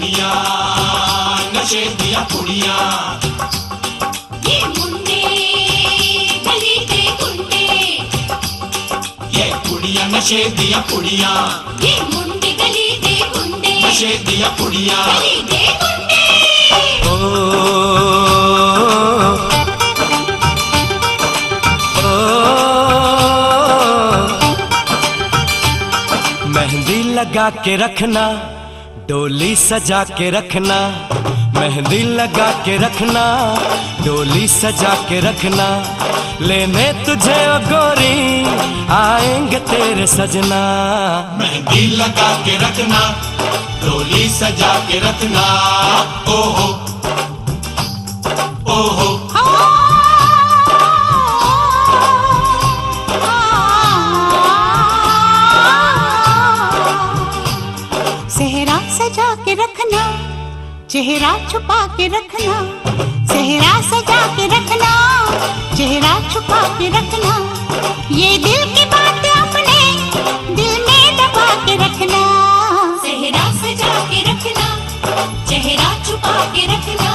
कुड़ियां नशे दिया कुड़ियां, ये मुंडे गली के गुंडे, ये कुड़ियां नशे दिया कुड़ियां, ये मुंडे गली के गुंडे, नशे दिया कुड़ियां। गली के गुंडे। मेहंदी लगा के रखना, डोली सजा के रखना, मेहंदी लगा के रखना, डोली सजा के रखना, लेने तुझे ओ गोरी आएंगे तेरे सजना। मेहंदी लगा के रखना, डोली सजा के रखना, ओहो ओहो। सेहरा सजा के रखना, चेहरा छुपा के रखना, सेहरा सजा के रखना, चेहरा छुपा के रखना, ये दिल की बात अपने दिल में दबा के रखना। सेहरा सजा के रखना, चेहरा छुपा के रखना,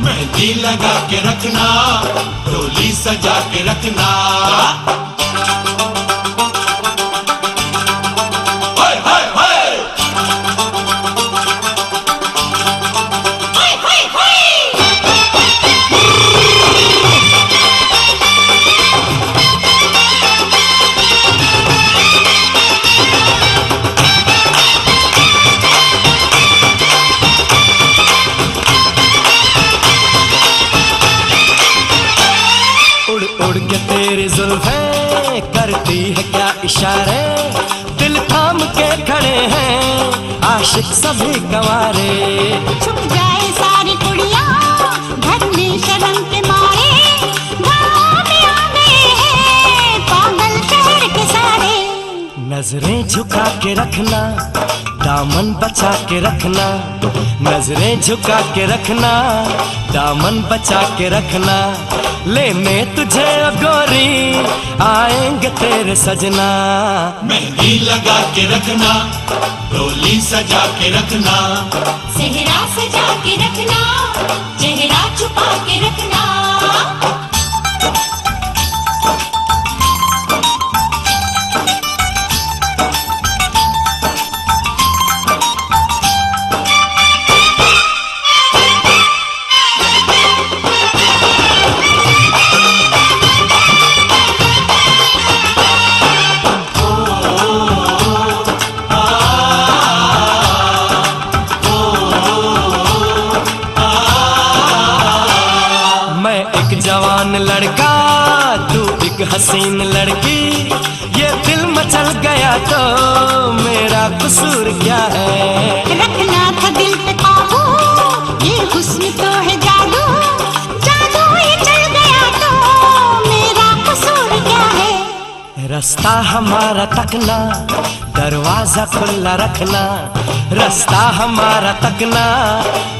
मेहंदी लगा के रखना, डोली सजा के रखना। उड़ के तेरी जुल्फें करती है क्या इशारे, दिल थाम के खड़े हैं आशिक सभी गंवारे। छुप जाए सारी कुड़ियां घर में शर्म के मारे, गाँव में आ गए हैं पागल शहर के सारे। नजरें झुका के रखना, दामन बचा के रखना, नजरें झुका के रखना, दामन बचा के रखना, लेने तुझे ओ गोरी आएंगे तेरे सजना। मेहंदी लगा के रखना, डोली सजा के रखना, सेहरा सजा के रखना, चेहरा छुपा के रखना। जवान लड़का तू एक हसीन लड़की, ये दिल मचल गया तो मेरा कसूर क्या है। रखना था दिल पे काबू, ये हुस्न तो है जादू, जादू ये चल गया तो मेरा कसूर क्या है। रास्ता हमारा तकना, दरवाजा खुला रखना, रास्ता हमारा तकना,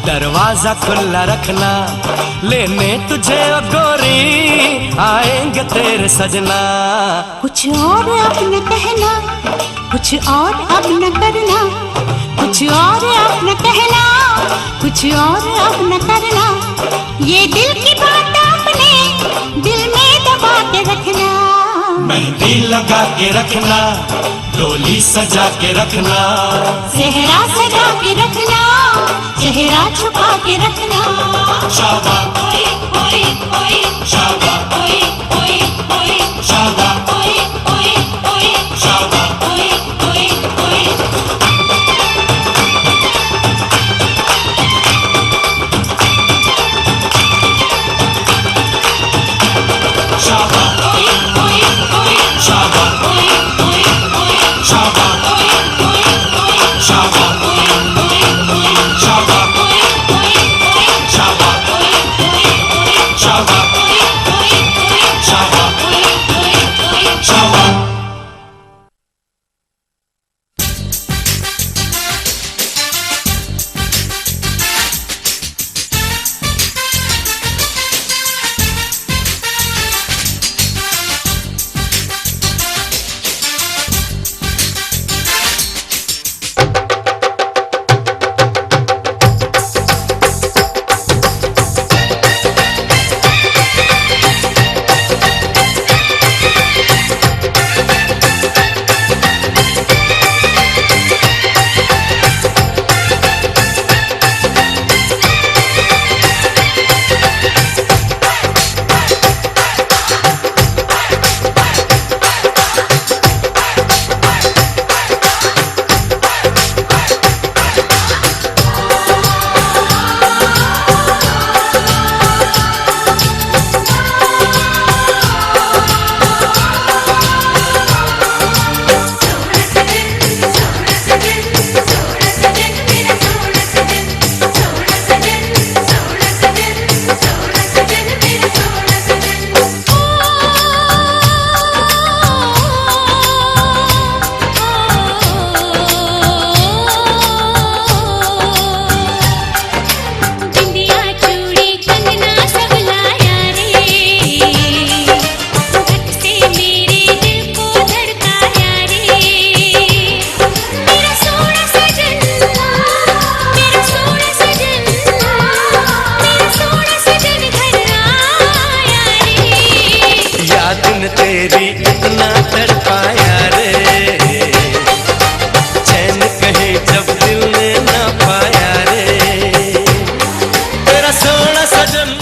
दरवाजा खुला रखना, लेने तुझे ओ गोरी आएंगे तेरे सजना। कुछ और अब न कहना, कुछ और अब न करना, कुछ और अब न कहना, कुछ और अब न करना, ये दिल की बात अपने दिल में दबा के रखना। मेहंदी लगा के रखना, डोली सजा के रखना, सेहरा सजा के रखना, चेहरा छुपा के रखना। शाबा ओए ओए ओए शाबा ओए ओए ओए शाबा ओए ओए ओए शाबा ओए ओए ओए। शाबा ओए ओए ओए शाबा ओए ओए ओए शाबा ओए ओए ओए शाबा ओए ओए ओए शाबा ओए ओए ओए शाबा ओए ओए ओए शाबा ओए ओए ओए शाबा ओए कहीं इतना तड़पाया रे, चैन कहीं जब दिल ने ना पाया रे, तेरा सोना सजन।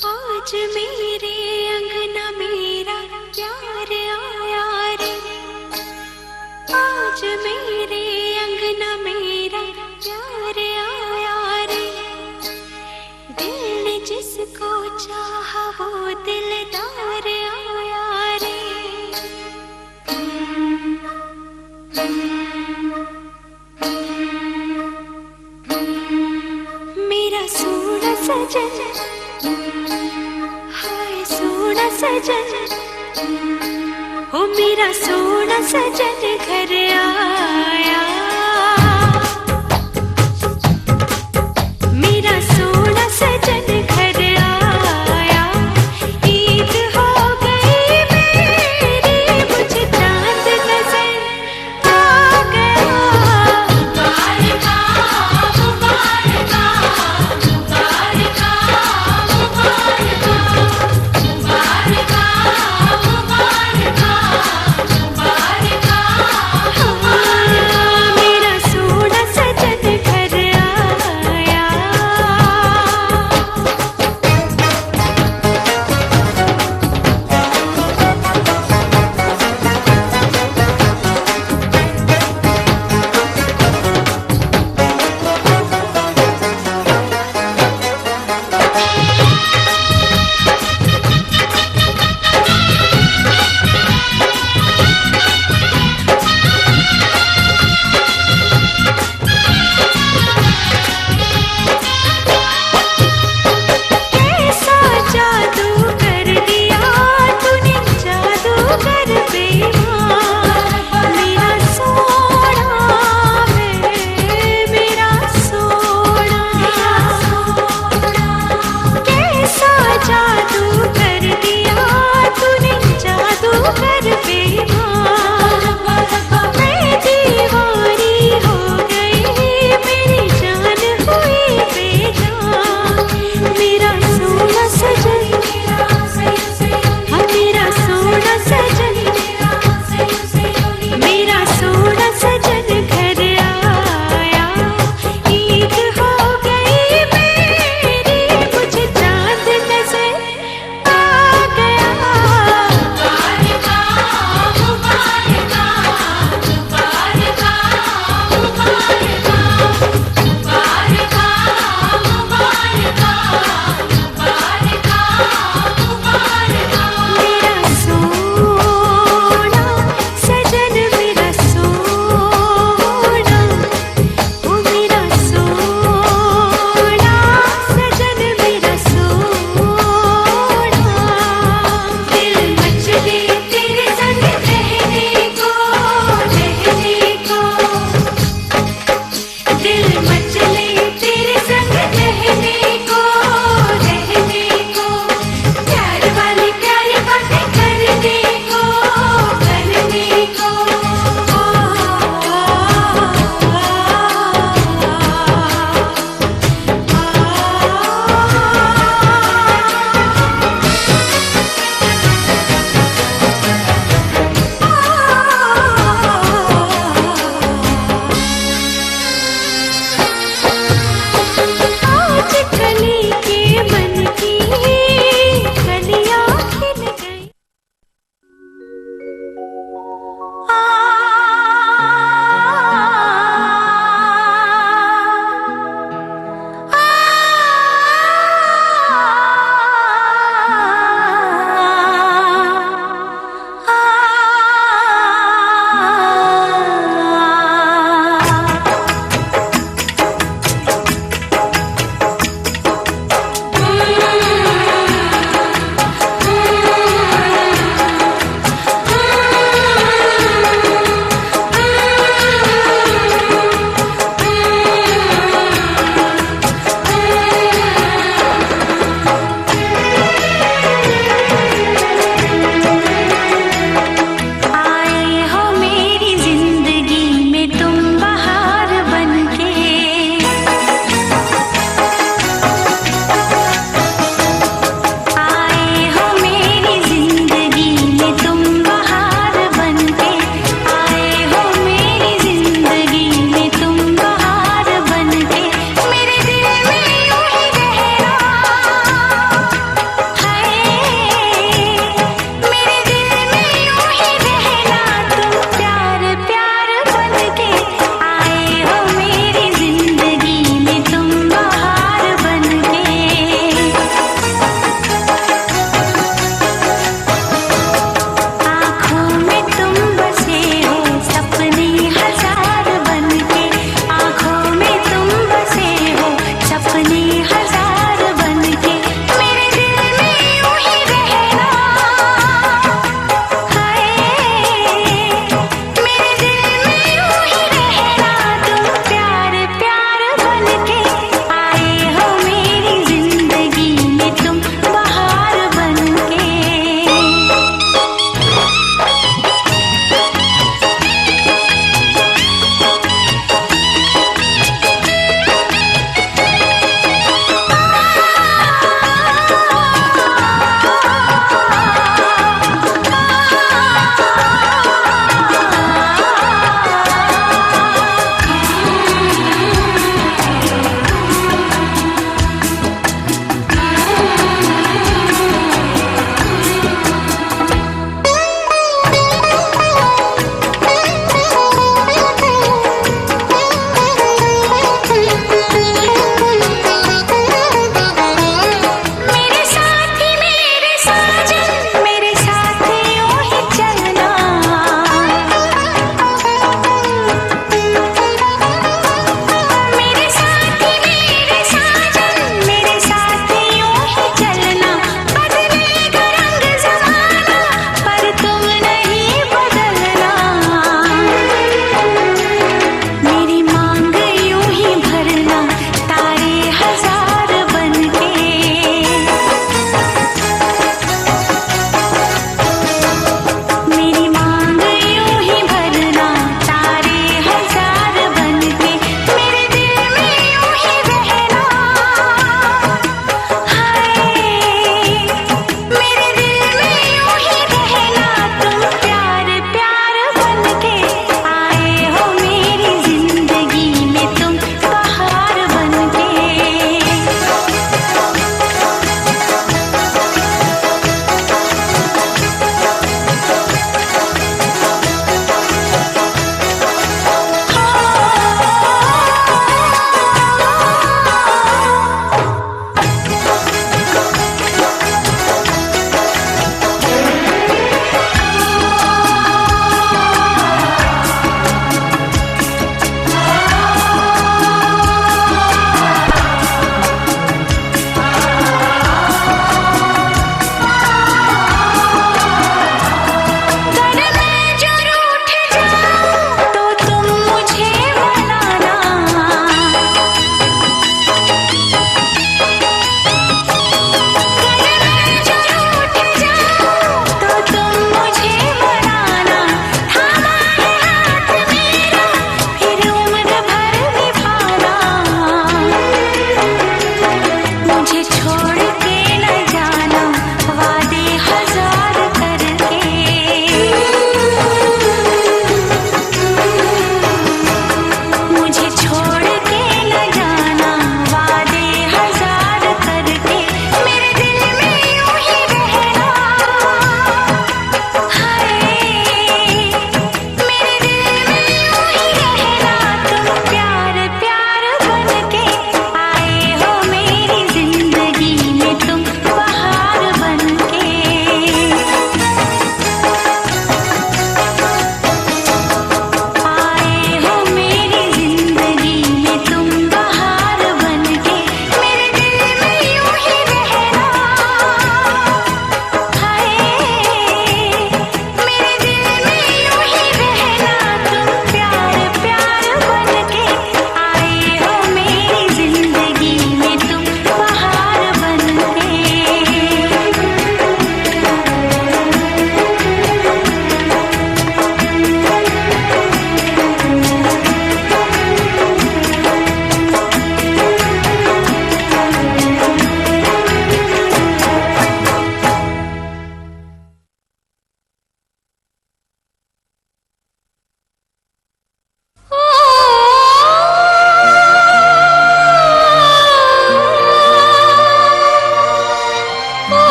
आज मेरे अंगना मेरा प्यार आया रे, आज मेरे अंगना मेरा प्यार आया रे। दिल ने जिसको चाहा वो दिलदार आया रे। मेरा सोना सजन, हाय सोना सजन, ओ मेरा सोना सजन घर आया। मेरा सोना सजन घर आया। ईद हो गई मेरी, मुझे चांद नजर आ गया। मुबारका मुबारका मुबारका मुबारका मुबारका मुबारका मुबारका।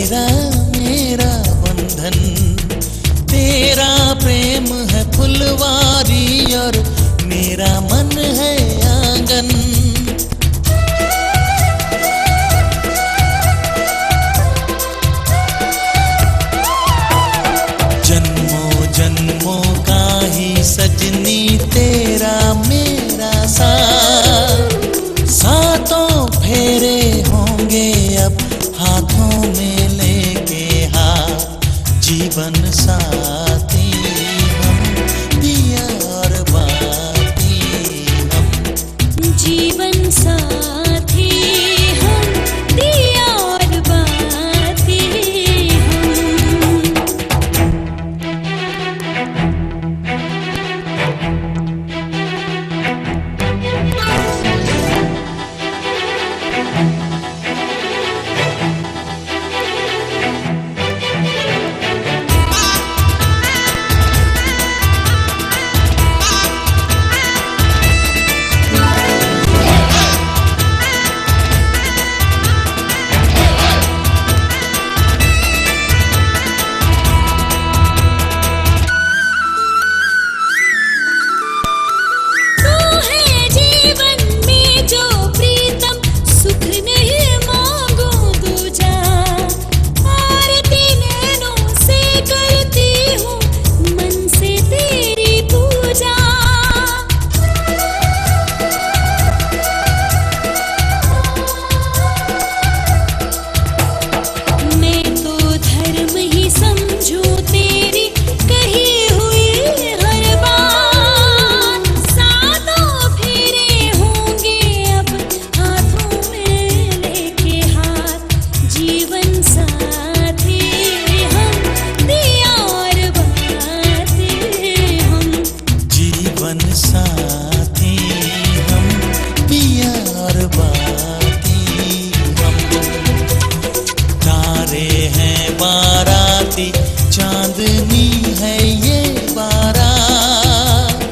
तेरा मेरा बंधन, तेरा प्रेम है फुलवारी और मेरा मन है आंगन। जन्मों जन्मों का ही सजनी तेरा मेरा साथ, सातों फेरे होंगे अब हाथों में लेके हाथ। जीवन साथी हम, दिया और बाती हम। जीवन साथी हम, दिया और बाती हम। चांदनी है ये बारात।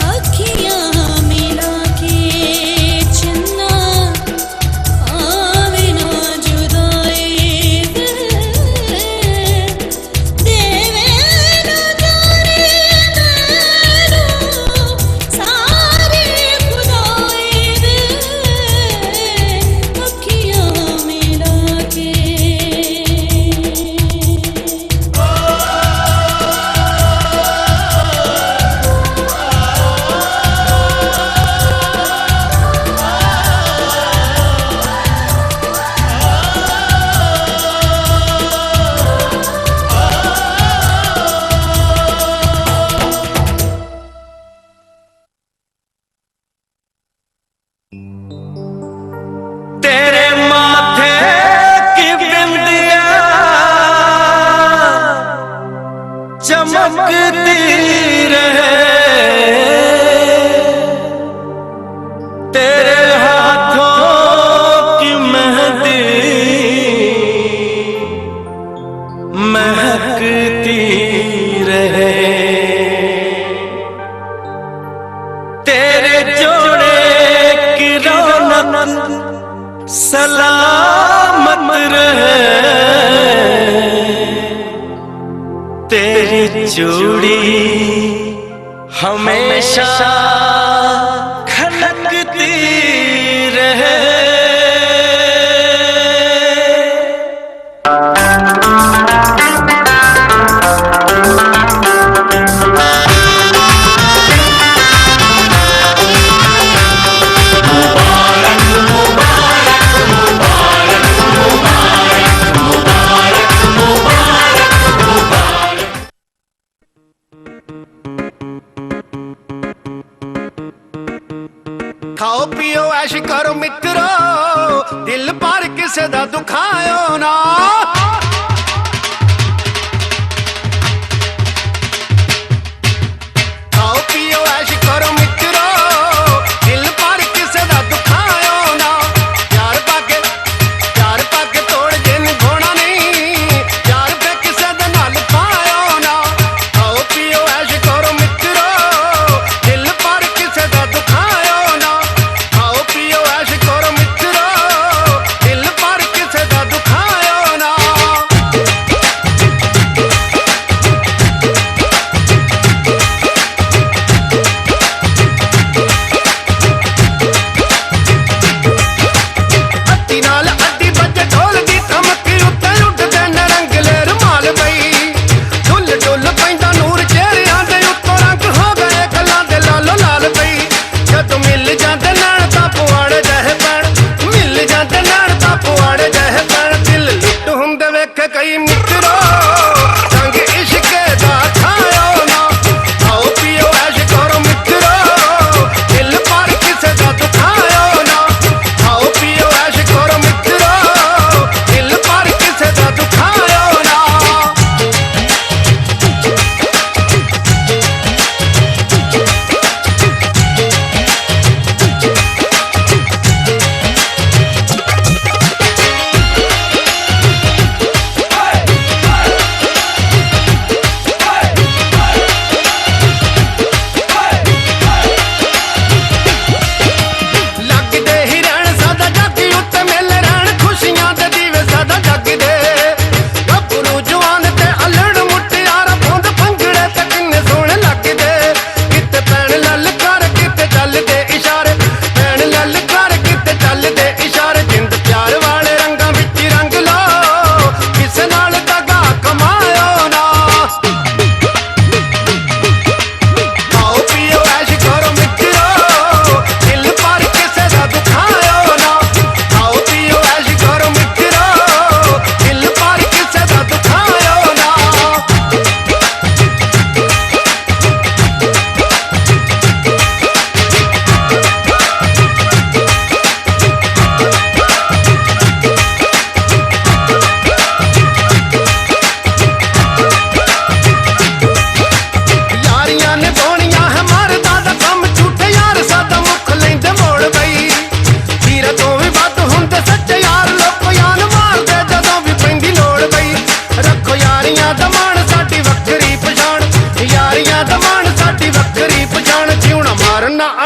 अखियाँ मिला के चन्ना आवे ना जुदाई दिल, देवे ना जाने नैनो सारे खुदाई दिल। अखियाँ मिला के तेरे माथे की बिंदिया चमकती रहे, तेरे हाथों की मेहंदी महकती रहे, तेरे जोड़े की रौनक सलामत रहे, तेरी चूड़ी हमेशा खनकती रहे। खाओ पियो ऐश करो मित्रो, दिल पर किसे दा दुखायो ना। खाओ पियो ऐश करो मित्रो, दिल पर किसे दा दुखायो ना। प्यार पाके तोड़ जिन घोड़ा नहीं, प्यार पे किसे दे नाल पायो ना। खाओ पियो ऐश करो मित्रो, दिल पर किसे दा दुखायो ना। खाओ पियो ऐश करो मित्रो, दिल पर किसे दा दुखायो ना।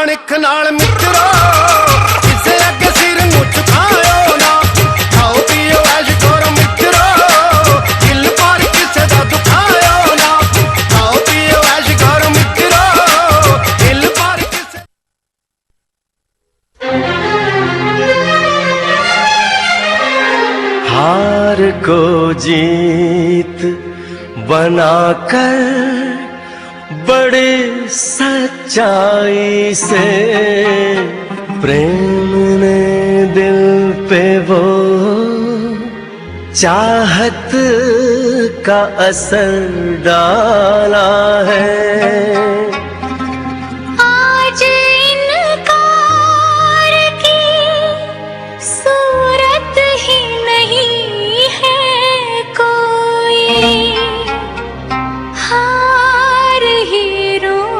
ਅਣਖ ਨਾਲ ਮਿੱਤਰੋ ਕਿਸੇ ਅੱਗੇ ਸਿਰ ਨੂੰ ਝੁਕਾਇਓ ਨਾ ਖਾਓ ਪੀਓ ਐਸ਼ ਕਰੋ ਮਿੱਤਰੋ ਦਿਲ ਪਰ ਕਿਸੇ ਦਾ ਦੁਖਾਇਓ ਨਾ ਖਾਓ ਪੀਓ ਐਸ਼ ਕਰੋ ਮਿੱਤਰੋ ਦਿਲ ਪਰ ਕਿਸੇ हार को जीत बनाकर बड़े सच्चाई से प्रेम ने दिल पे वो चाहत का असर डाला है। आज इनकार की सूरत ही नहीं है कोई, हार हीरों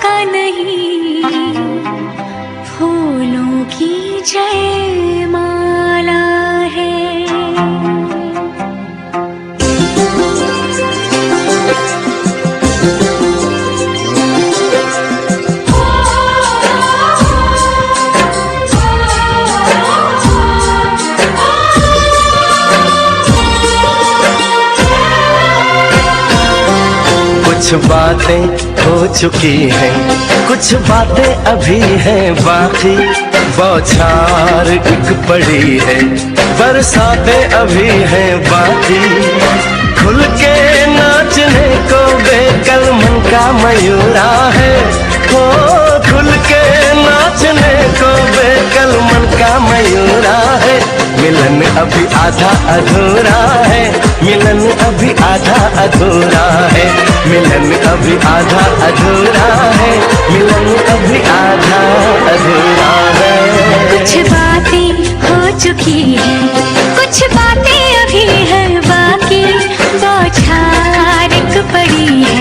का नहीं फूलों की जयमाला है। कुछ बातें हो चुकी हैं, कुछ बातें अभी हैं बाकी, बौछार एक पड़ी है, बरसातें अभी हैं बाकी। खुल के नाचने को बेकल मन का मयूरा है, हो खुल के नाचने को बेकल मन का मयूरा है। मिलन अभी आधा अधूरा है, मिलन अभी आधा अधूरा है, मिलन अभी आधा अधूरा है, मिलन अभी आधा अधूरा है। कुछ बातें हो चुकी हैं, कुछ बातें अभी हैं बाकी, बौछार एक पड़ी है,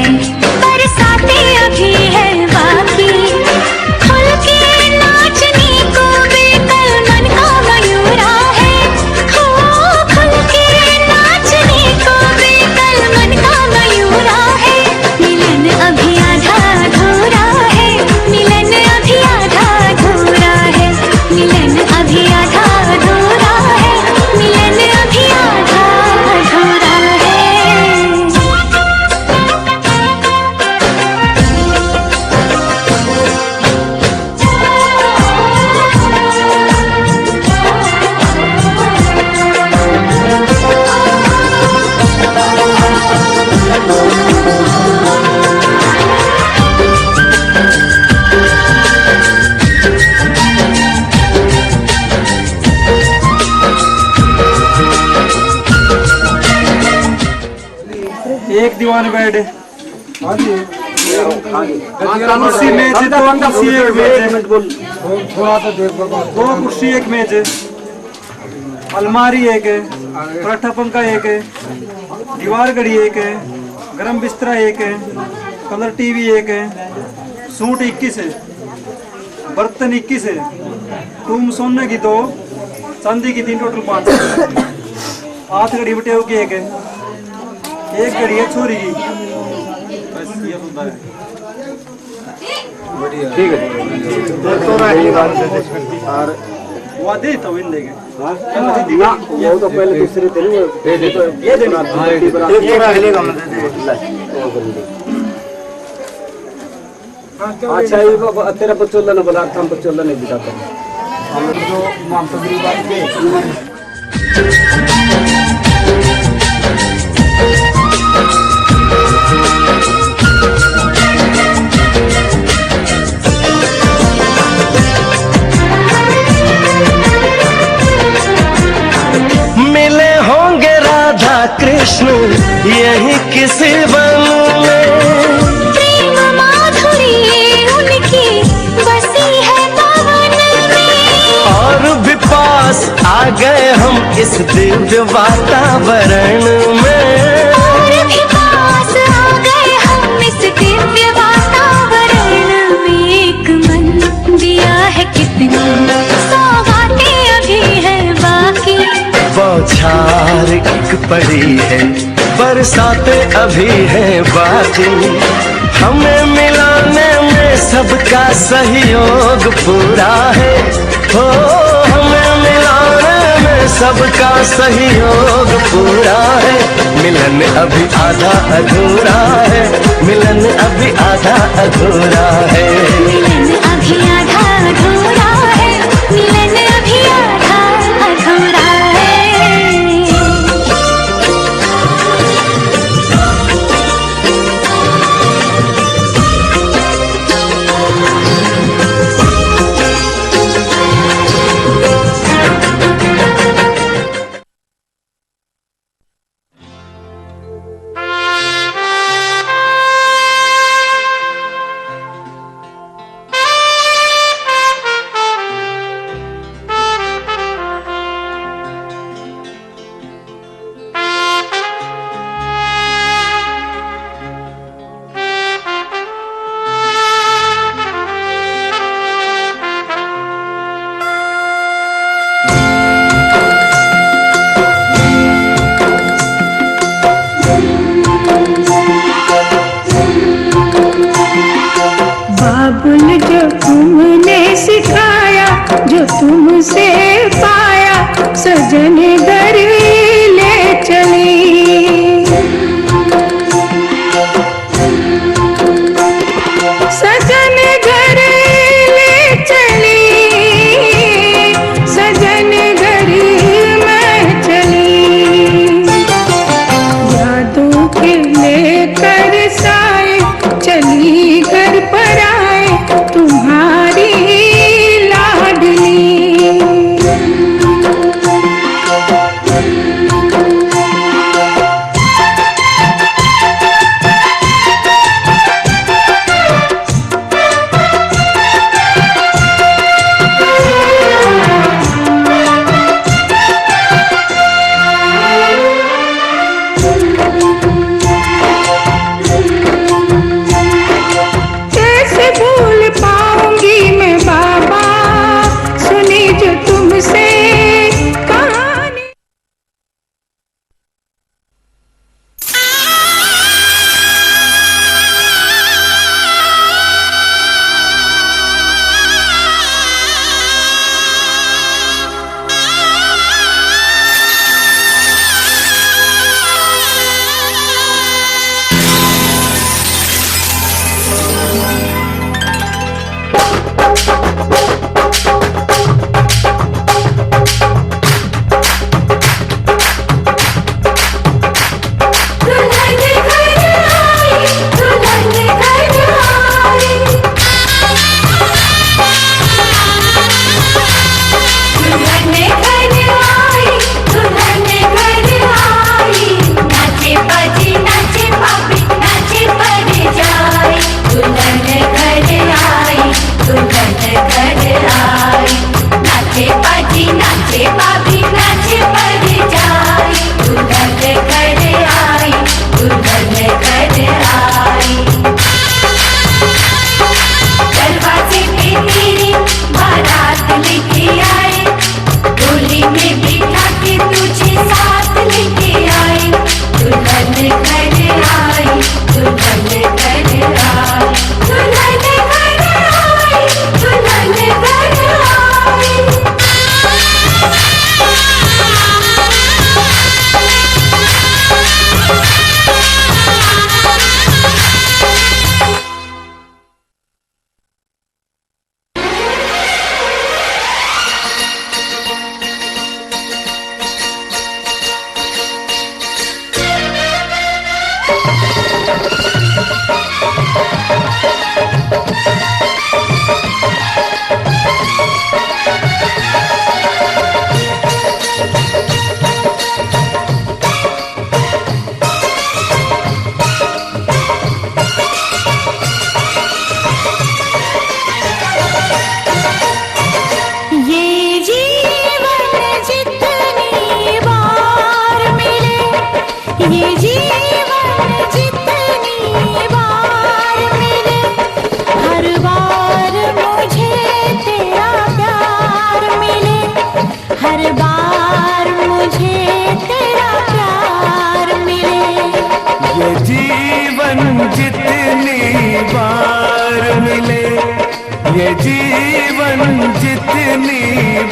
बरसातें अभी हैं बाकी। खुल के नाचने को बेकल मन का मयूरा है, हो खुल के नाचने को बेकल मन का मयूरा है। मिलन अभी आधा अधूरा है, मिलन अभी आधा अधूरा है, मिलन अभी आधा अधूरा है, मिलन अभी आधा अधूरा है। एक दीवान बेड है, कुर्सी मेज है, दो कुर्सी एक मेज है, दो कुर्सी एक मेज है, अलमारी एक है, पराठा पंखा एक है, दीवार घड़ी एक है, गरम बिस्तरा एक है, कलर टीवी एक है, सूट 21 है, बर्तन 21 है, टूम सोने की 2, चांदी की 3, टोटल 5। हाथ घड़ी बटेव की एक है, एक घड़ी है छोरी की। बस ये होता है। ठीक है, और वो दे तो इन देंगे। ये तो पहले दूसरे दे ये देना एक पूरा हिलेगा हम दे दे। अच्छा ये तेरा बच्चों ने बोला था, हम बच्चों ने दिखाता हम जो माम तगरी बात के मिले होंगे राधा कृष्ण यही किसी वन में, प्रेम माधुरी उनकी बसी है पवन में, और भी पास आ गए हम इस दिव्य वातावरण में, और भी पास आ गए हम इस दिव्य वातावरण में। एक मन दिया है कितनी सौगातें अभी है बाकी, बौछार एक पड़ी है, बरसातें अभी है बाकी। हमें मिलाने में सबका सहयोग पूरा है, हो हमें मिलाने में सबका सहयोग पूरा है। मिलन अभी आधा अधूरा है, मिलन अभी आधा अधूरा है। मिलन अभी आधा अधूरा है, मिलन अभी आधा अधूरा है। बाबुल जो तुमने सिखाया, जो तुमसे पाया, सजन घर ले चली। सजन घर ले चली, सजन घर मैं चली। यादों के लेकर साए चली घर पर आए तुम्हारी लाडली। ये जीवन जितनी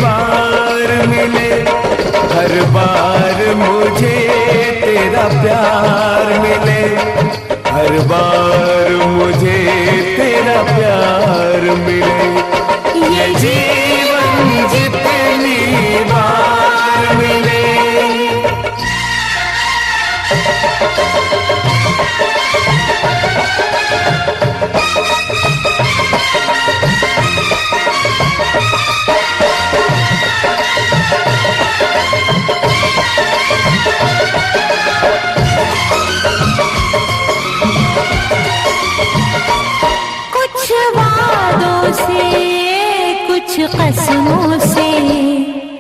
बार मिले, हर बार मुझे तेरा प्यार मिले, हर बार मुझे तेरा प्यार मिले। ये जीवन जितनी बार मिले। कुछ वादों से, कुछ कसमों से,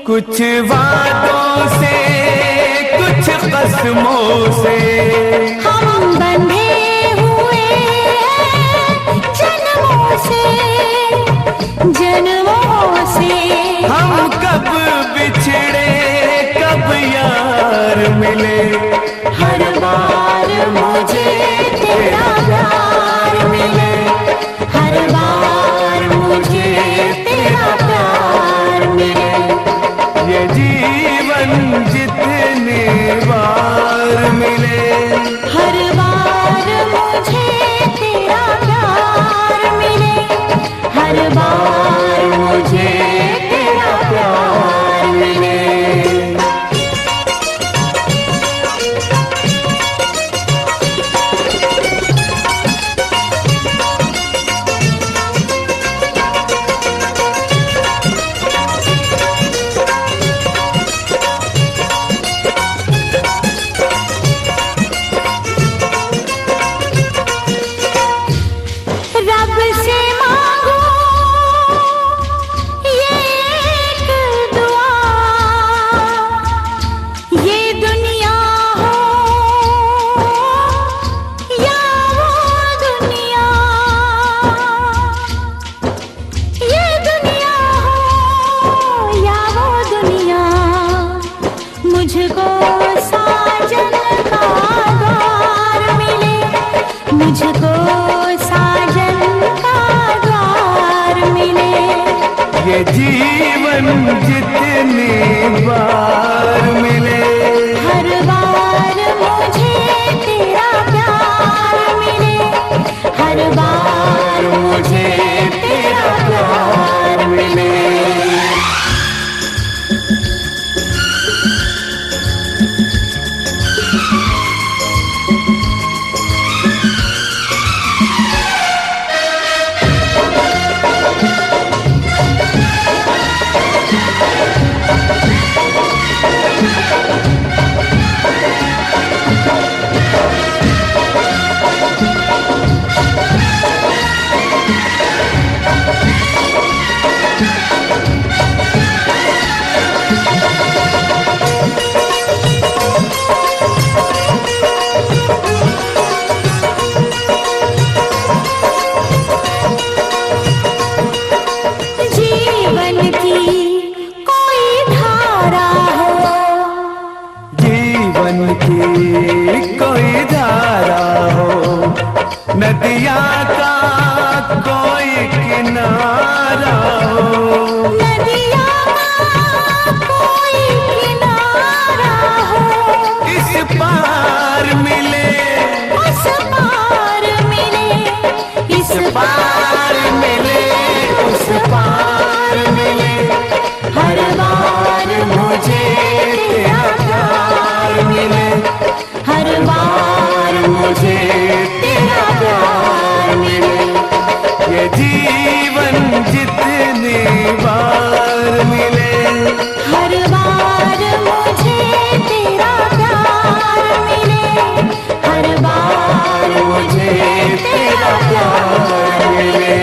कुछ वादों से, कुछ कसमों से हम बंधे हुए जन्मों से, जन्मों से। हम कब बिछड़े कब यार मिले, हर बार मुझे तेरा प्यार मिले, हर बार मुझे तेरा प्यार मिले। ये जीवन जितने बार मिले, हर बार मुझे तेरा प्यार मिले, हर बार मुझे तेरा प्यार मिले। रब से मांगो ये एक दुआ, ये दुनिया हो या वो दुनिया, ये दुनिया हो या वो दुनिया, मुझको साजन का द्वार मिले, मुझको साजन का द्वार मिले। ये जीवन जितने बार मिले, हर बार मुझे तेरा प्यार मिले, हर बार मुझे तेरा प्यार मिले। जीवन की कोई धारा हो, जीवन की कोई धारा हो, नदिया का कोई किनारा हो, नदिया का कोई किनारा हो, इस पार मिले, उस पार मिले, इस पार मिले, उस पार मिले। हर बार मुझे तेरा प्यार मिले, हर बार मुझे तेरा प्यार मिले। ये जीवन जितने बार मिले, हर बार मुझे तेरा प्यार मिले, हर बार मुझे तेरा प्यार मिले।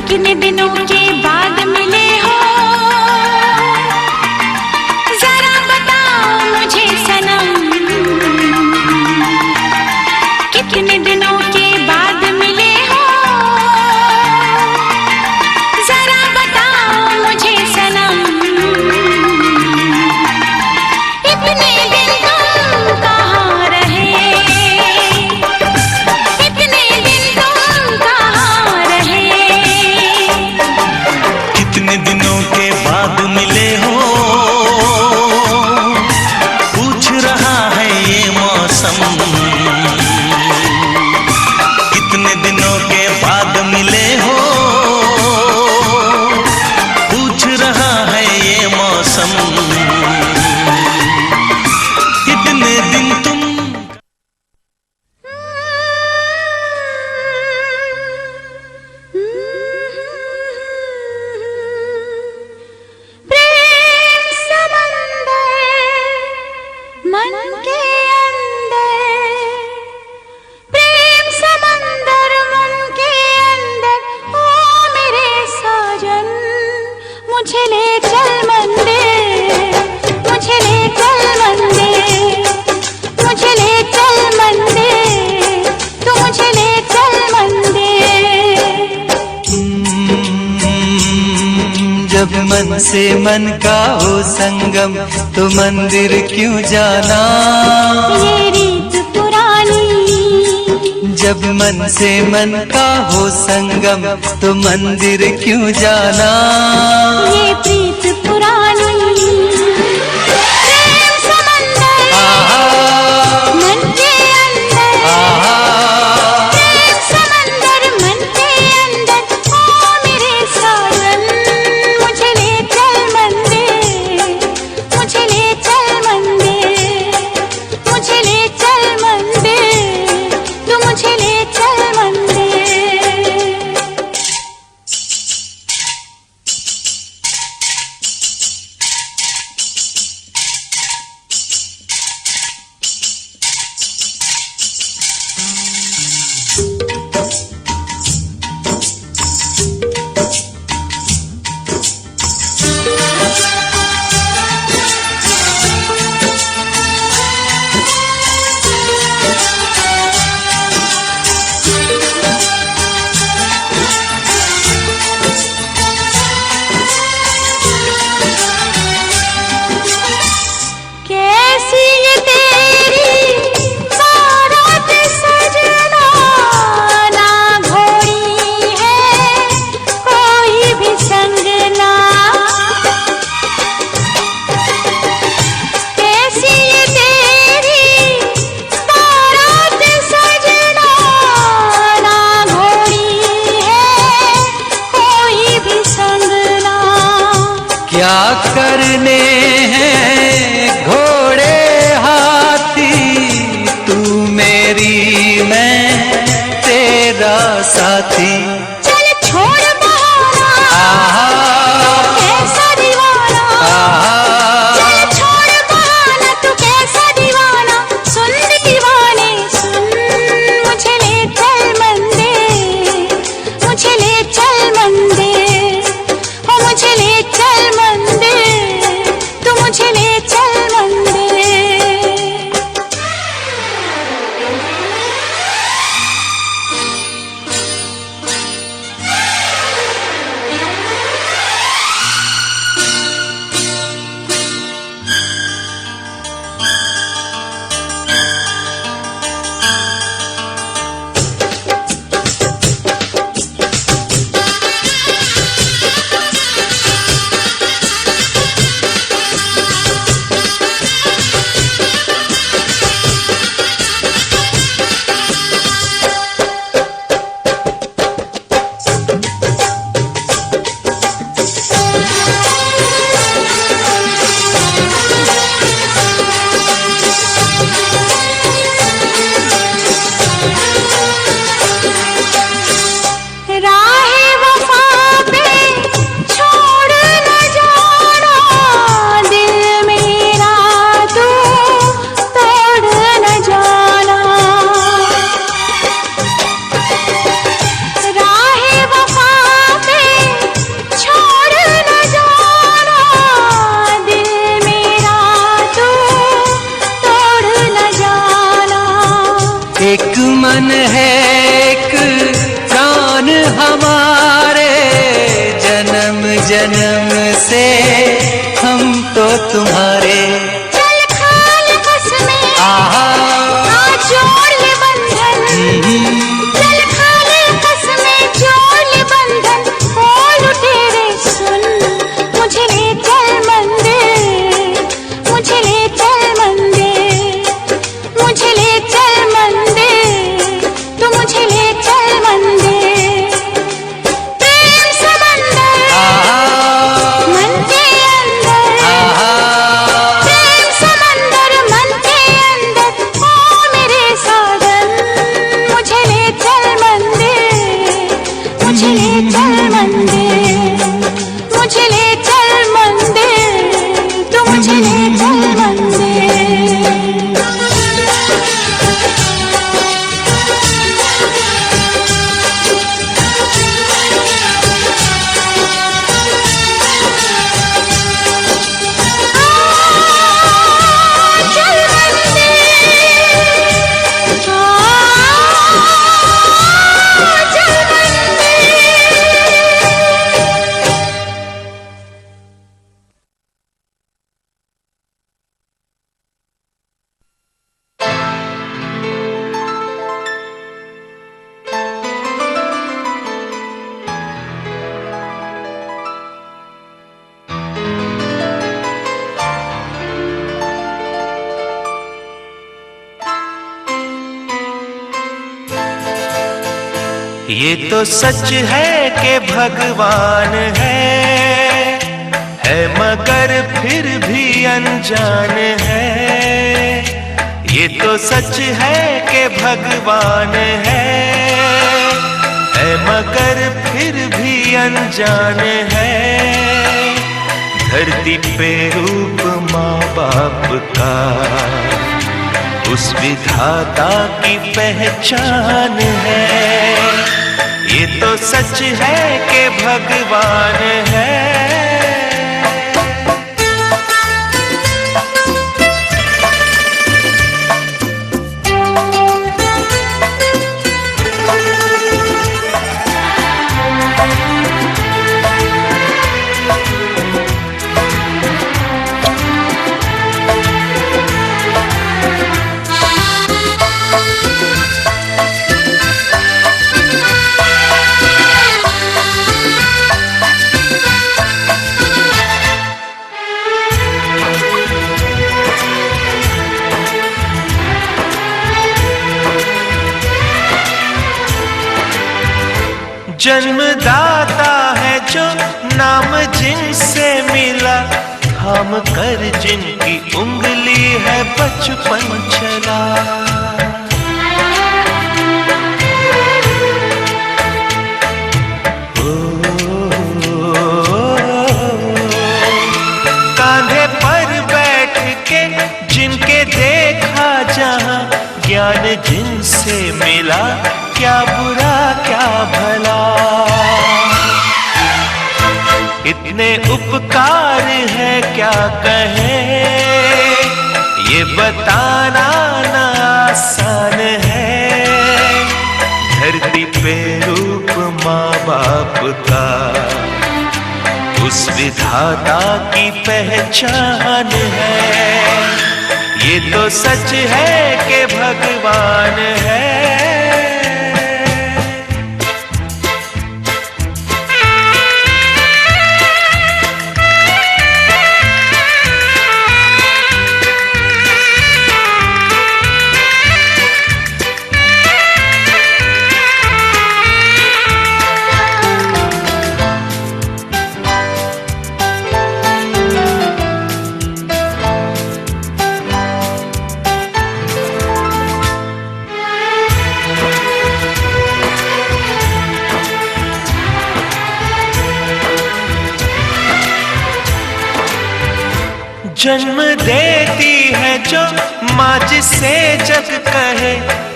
कितने दिनों के बाद मिले हो, जरा बताओ मुझे सनम, कितने दिनों के बाद मिले हो, जरा बताओ मुझे सनम, इतने दिन तुम कहाँ रहे, इतने दिन तुम कहाँ रहे। कितने दिनों के बाद मिले हो, पूछ रहा है ये मौसम, कितने दिनों के बाद मिले हो, पूछ रहा है ये मौसम, कितने दिन तुम प्रेम समंदर मन के अंदर, प्रेम समंदर मन के अंदर, ओ मेरे साजन मुझे ले चल मंदिर, मुझे ले चल मंदिर, मुझे ले चल मंदिर, तू मुझे ले चल मंदिर। जब मन से मन का हो संगम, तो मंदिर क्यों जाना, ये रीत पुरानी, जब मन से मन का हो संगम, तो मंदिर क्यों जाना, ये प्रीत पुरानी। प्रेम समंदर मन के अंदर, प्रेम समंदर मन के अंदर, ओ मेरे साजन मुझे ले चल मंदिर, मुझे ले चल मंदिर, मुझे ले चल मंदिर, तू मुझे ले चल मंदिर। कैसी ये तेरी बारात सजना, ना घोड़ी है कोई भी संग ना, कैसी ये तेरी बारात सजना, ना घोड़ी है कोई भी संग ना। क्या करने हैं घोड़े हाथी, तू मेरी मैं तेरा साथी, चल छोड़ बहाना तू कैसा दीवाना, चल छोड़ बहाना तू कैसा दीवाना, सुन दीवाने सुन, मुझे ले चल मंदिर, मुझे ले चल मंदिर, ओ मुझे ले चल मंदिर, तू मुझे ले चल मंदिर। हमारे जन्म जन्म से हम तो तुम्हारे। चल खाल बस में आहा जोड़ ले बंधन, चल खाले बस में जोड़ ले बंधन। बोल तेरे सुन, मुझे ले चल मंदिर, मुझे ले चल मंदिर, मुझे ले चल मंदिर, तू मुझे ले चल मंदिर। प्रेम समंदर मन के अंदर, प्रेम समंदर मन के अंदर। ओ मेरे साजन, मुझे ले चल मंदिर, मुझे ले चल मंदिर, मुझे ले चल मंदिर, तू मुझे ले चल मंदिर। चल मंदिर, चल ये तो सच है कि भगवान है मगर फिर भी अनजान है। ये तो सच है कि भगवान है मगर फिर भी अनजान है। धरती पे रूप माँ बाप का उस विधाता की पहचान है। ये तो सच है कि भगवान है। जन्मदाता है जो नाम जिनसे मिला, थाम कर जिनकी उंगली है बचपन चला। कांधे पर बैठ के जिनके देखा जहां, ज्ञान जिनसे मिला क्या बुरा क्या भला। इतने उपकार है क्या कहें, ये बताना ना आसान है। धरती पे रूप माँ बाप का उस विधाता की पहचान है। ये तो सच है कि भगवान है। जन्म देती है जो माँ जिसे जग कहे,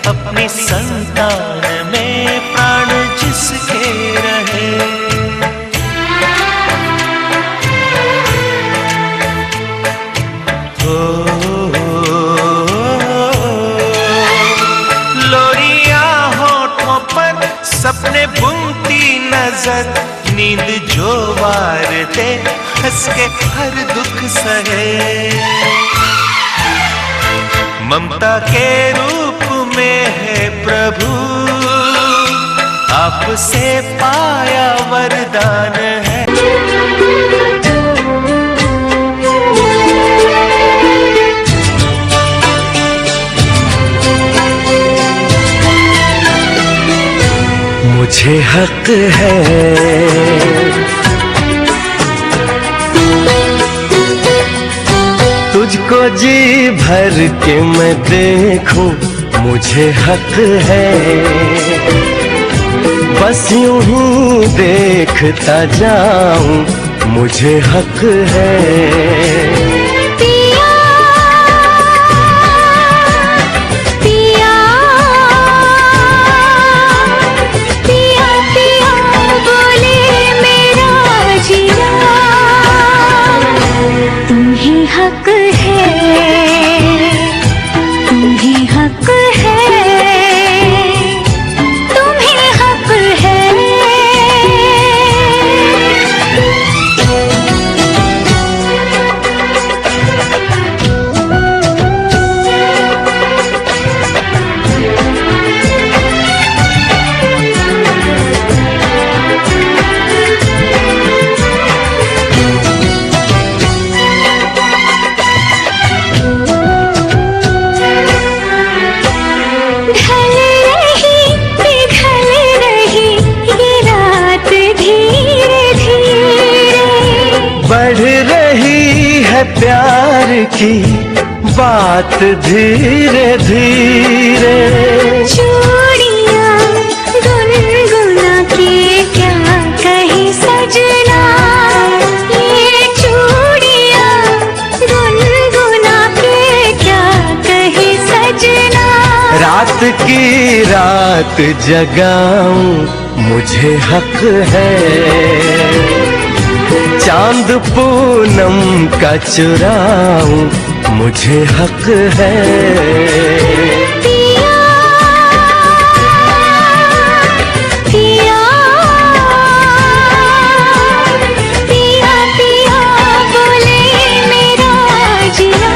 अपनी संतान में प्राण जिसके रहे। लोरियां होठों पर सपने बुनती नजर, हसरत नींद जो वार दे, हंस के हर दुख सहे। ममता के रूप में है प्रभु, आपसे पाया वरदान है। मुझे हक है तुझको जी भर के मैं देखूं, मुझे हक है बस यूं ही देखता जाऊं, मुझे हक है। प्यार की बात धीरे धीरे, चूड़ियां गुनगुना के क्या कहे सजना, ये चूड़ियां गुनगुना के क्या कहे सजना। रात की रात जगाऊं, मुझे हक है चांद पूनम का चुराऊं, मुझे हक है। पिया पिया पिया पिया बोले मेरा जिया,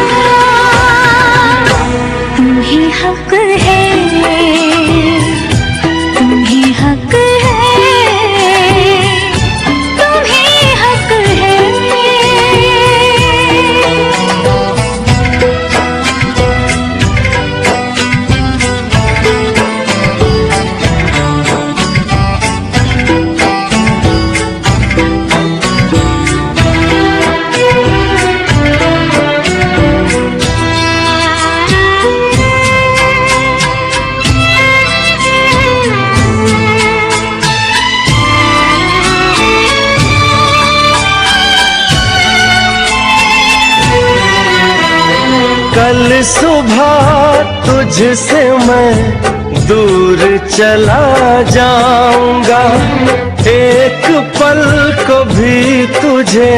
तुम्हें हक है, तुम्हें हक है। कल सुबह तुझसे मैं दूर चला जाऊंगा, एक पल को भी तुझे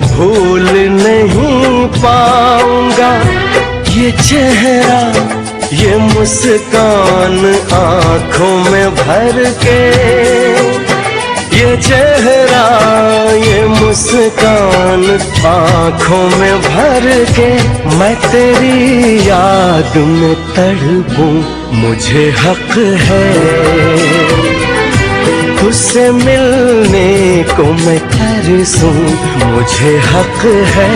भूल नहीं पाऊंगा। ये चेहरा ये मुस्कान आंखों में भर के, ये चेहरा ये मुस्कान आंखों में भर के, मैं तेरी याद में तड़पूं, मुझे हक है तुझसे मिलने को मैं तरसूं, मुझे हक है।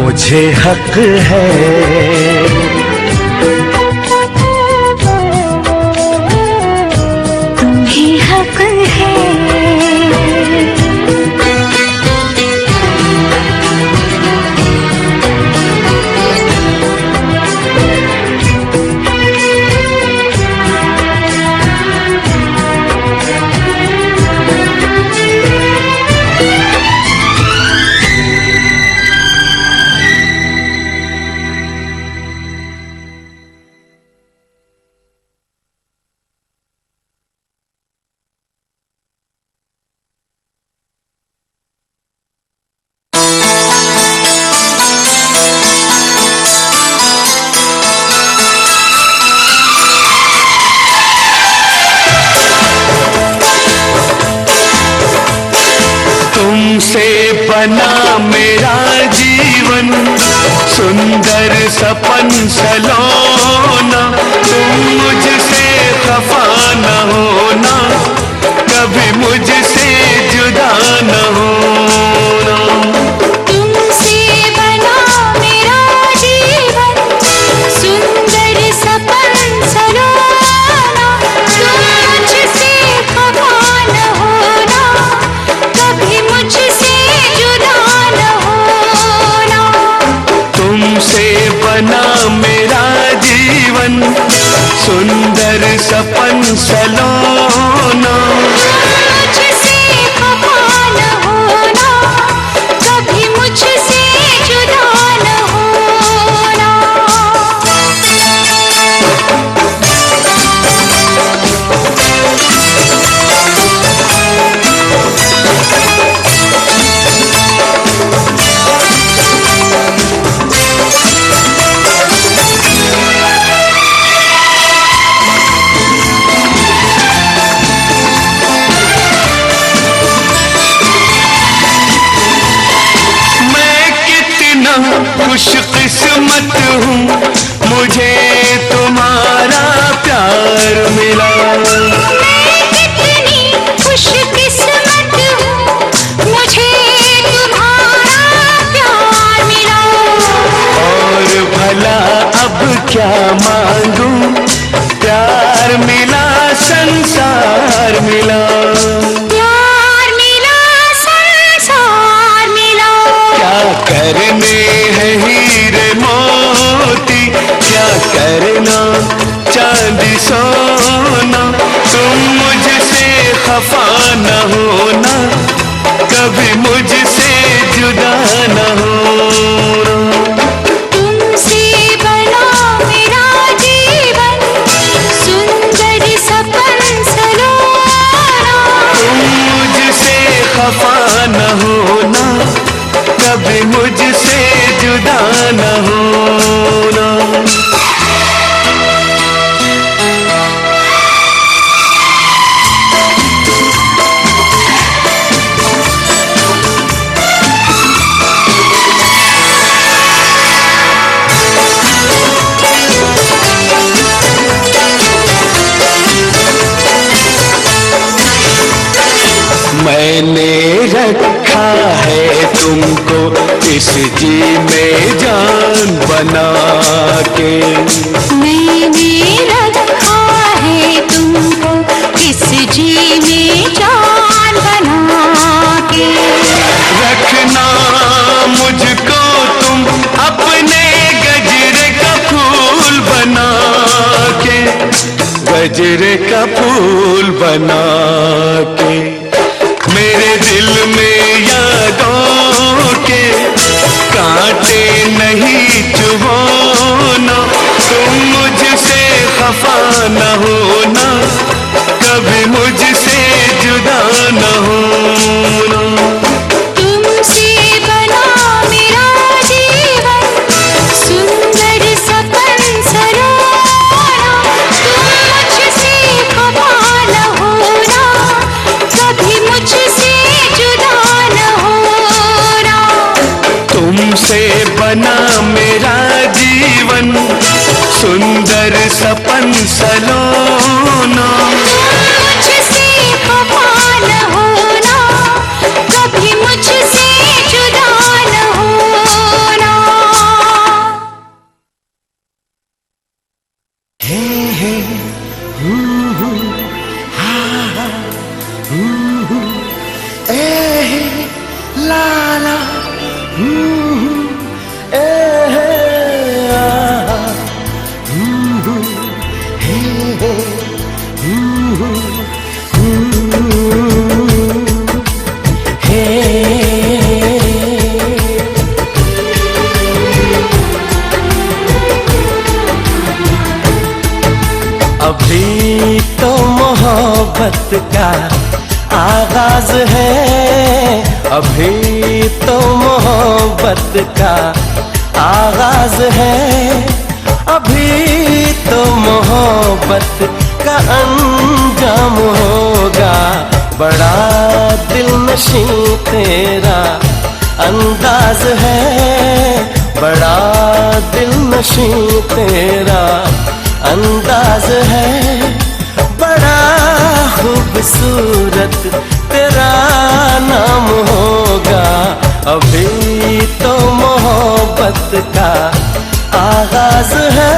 मुझे हक है, तुम्हें हक है। बना मेरा जीवन सुंदर सपन सलोना, तुम मुझसे खफा न होना, कभी मुझसे जुदा न होना। तुमसे बना मेरा जीवन सुंदर सपन सलोना, तुम मुझसे खफा न होना, कभी मुझसे जुदा न होना। तुमसे बना मेरा जीवन सुंदर सपन सलोना, मुझसे खफा न होना, कभी मुझसे जुदा न होना। खुशकिस्मत हूँ मुझे तुम्हारा प्यार मिला। मैं कितनी खुशकिस्मत हूँ मुझे तुम्हारा प्यार मिला। और भला अब क्या मांगूं, प्यार मिला संसार मिला। प्यार मिला संसार मिला। क्या करने हैं हीरे मोती, क्या करना चांदी सोना, तुम मुझसे खफा न होना, कभी मुझसे जुदा न होना। तुमसे बना मेरा जीवन सुंदर सपन सलोना, तुम मुझसे खफा न होना, कभी मुझसे जुदा न होना। मैंने रखा है तुमको इस जी में जान बना के। मैंने रखा है तुमको इस जी में जान बना के। रखना मुझको तुम अपने गजरे का फूल बना के, गजरे का फूल बना के। मेरे दिल में यादों के कांटे नहीं चुभोना, तुम मुझसे खफा न होना, कभी मुझसे जुदा न होना। तुमसे बना मेरा जीवन सुंदर सपन सलोना, तुम मुझसे खफा न होना, कभी मुझसे जुदा न होना। तुमसे बना मेरा जीवन सुंदर सपन सलोना, मुझसे खफा न होना, कभी मुझसे जुदा न होना। हे हे हा हा ए हे ला ला ए हे आ हे हे हे अभी तो मोहब्बत का आगाज है, अभी तो मोहब्बत का आगाज है, अभी तो मोहब्बत का अंजाम होगा। बड़ा दिल नशीं तेरा अंदाज है बड़ा दिल नशीं तेरा, अंदाज है बड़ा खूबसूरत तेरा नाम होगा। अभी तो मोहब्बत का आगाज है।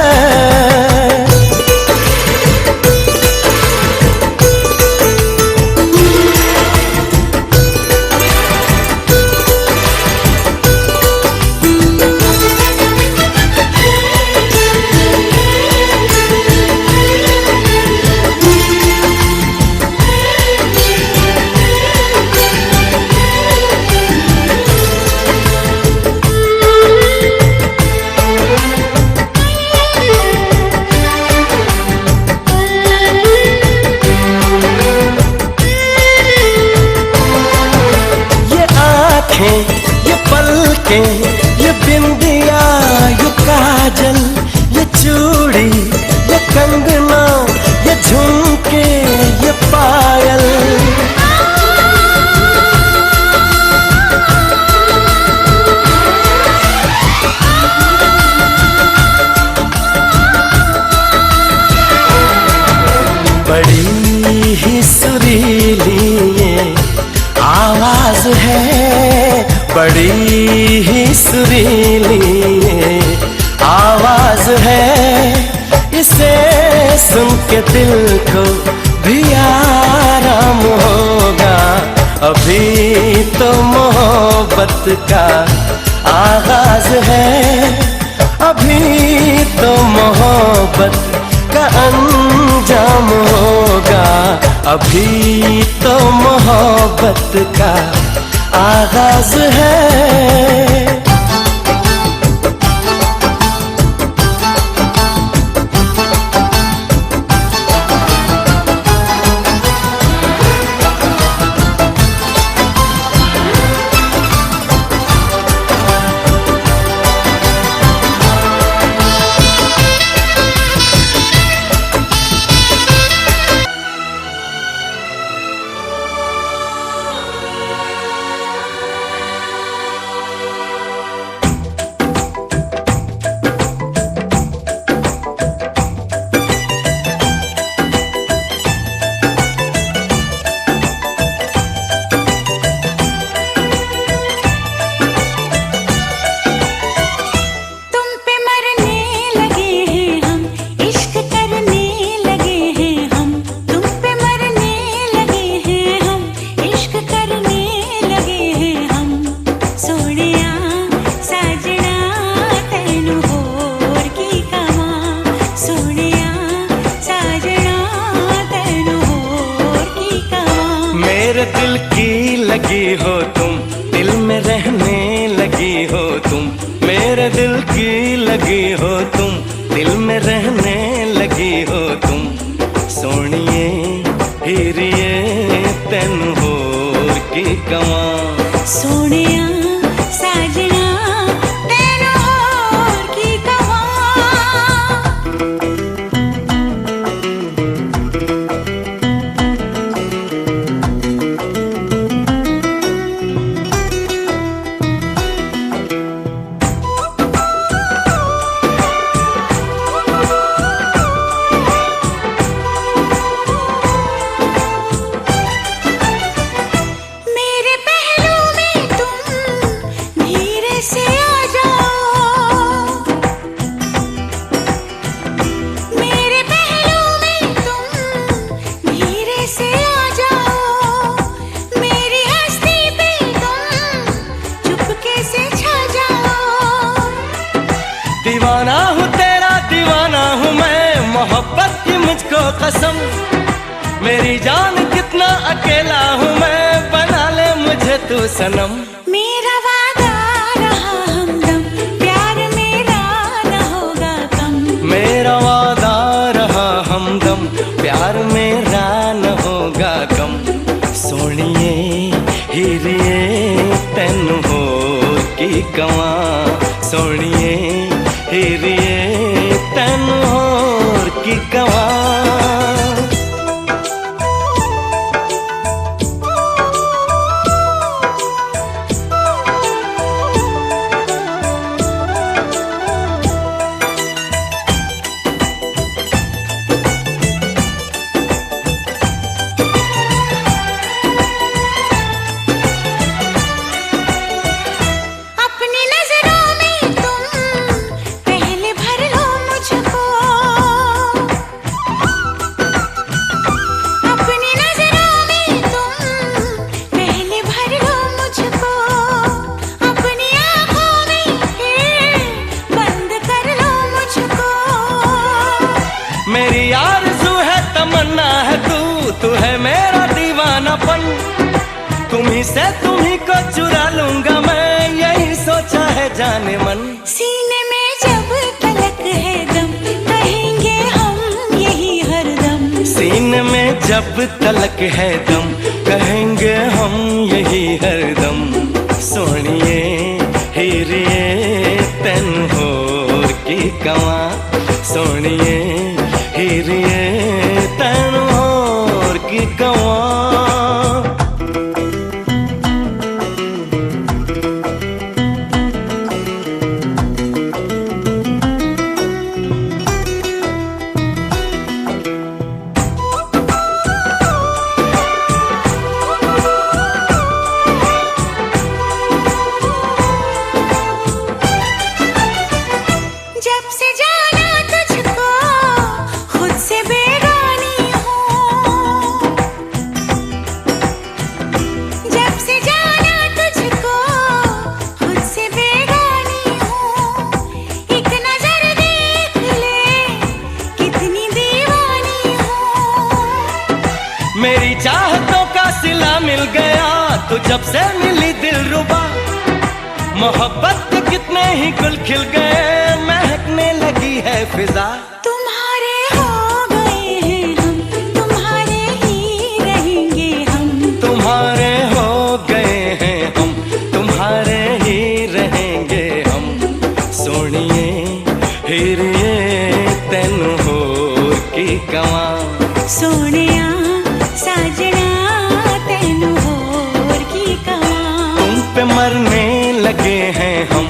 ये पलकें, ये बिंदिया, ये काजल, ये चूड़ी, ये कंगना, ये झुमके, ये पायल, बड़ी ही सुरीली ये आवाज है, बड़ी ही सुरीली ये आवाज है। इसे सुन के दिल को भी आराम होगा। अभी तो मोहब्बत का आगाज है, अभी तो मोहब्बत का अंजाम होगा। अभी तो मोहब्बत का आगाज है। मेरे दिल की लगी हो तुम, दिल में रहने लगी हो तुम। मेरे दिल की लगी हो तुम, दिल में रहने लगी हो तुम। सोनिए हीरिए तेनू होर की कवां, सोनिया साजना तेनू होर की कवां। दीवाना हूँ तेरा दीवाना हूँ मैं, मोहब्बत की मुझको कसम। मेरी जान कितना अकेला हूँ मैं, बना ले मुझे तू सनम। मेरा वादा रहा हमदम, प्यार मेरा न होगा कम। मेरा वादा रहा हमदम, प्यार मेरा न होगा कम। सोनिए हीरिए तेनू होर की कवां, सोनिए हीरिए तेनू होर की कवां। से तुम्ही को चुरा लूंगा मैं, यही सोचा है जाने मन। सीने में जब तलक है दम, कहेंगे हम यही हरदम। सीने में जब तलक है दम, कहेंगे हम यही हरदम। सोनिए हीरिए तेन होर की कवा, सोनिए हीरिए तेन होर की कवा। जब से जाना तुझको खुद से बेगानी हूँ, जब से जाना तुझको खुद से बेगानी हूँ। एक नजर देख ले कितनी दीवानी हूँ। मेरी चाहतों का सिला मिल गया तो जब से मिली दिलरुबा। मोहब्बत के कितने ही गुल खिल गए, महकने लगी है फिजा। तुम्हारे हो गए हैं हम, तुम्हारे ही रहेंगे हम। तुम्हारे हो गए हैं हम, तुम्हारे ही रहेंगे हम। सोनिए हीरिए तेन होर की कवा, सोनिया साजना तेन होर की कवा। तुम पे मरने लगे हैं हम,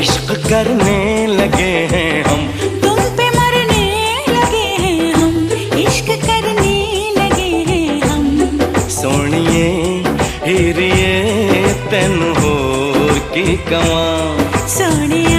इश्क करने लगे हैं हम। तुम पे मरने लगे हैं हम, इश्क करने लगे हैं हम। सोनिए हीरिए तेन होर की कवा, सोनिया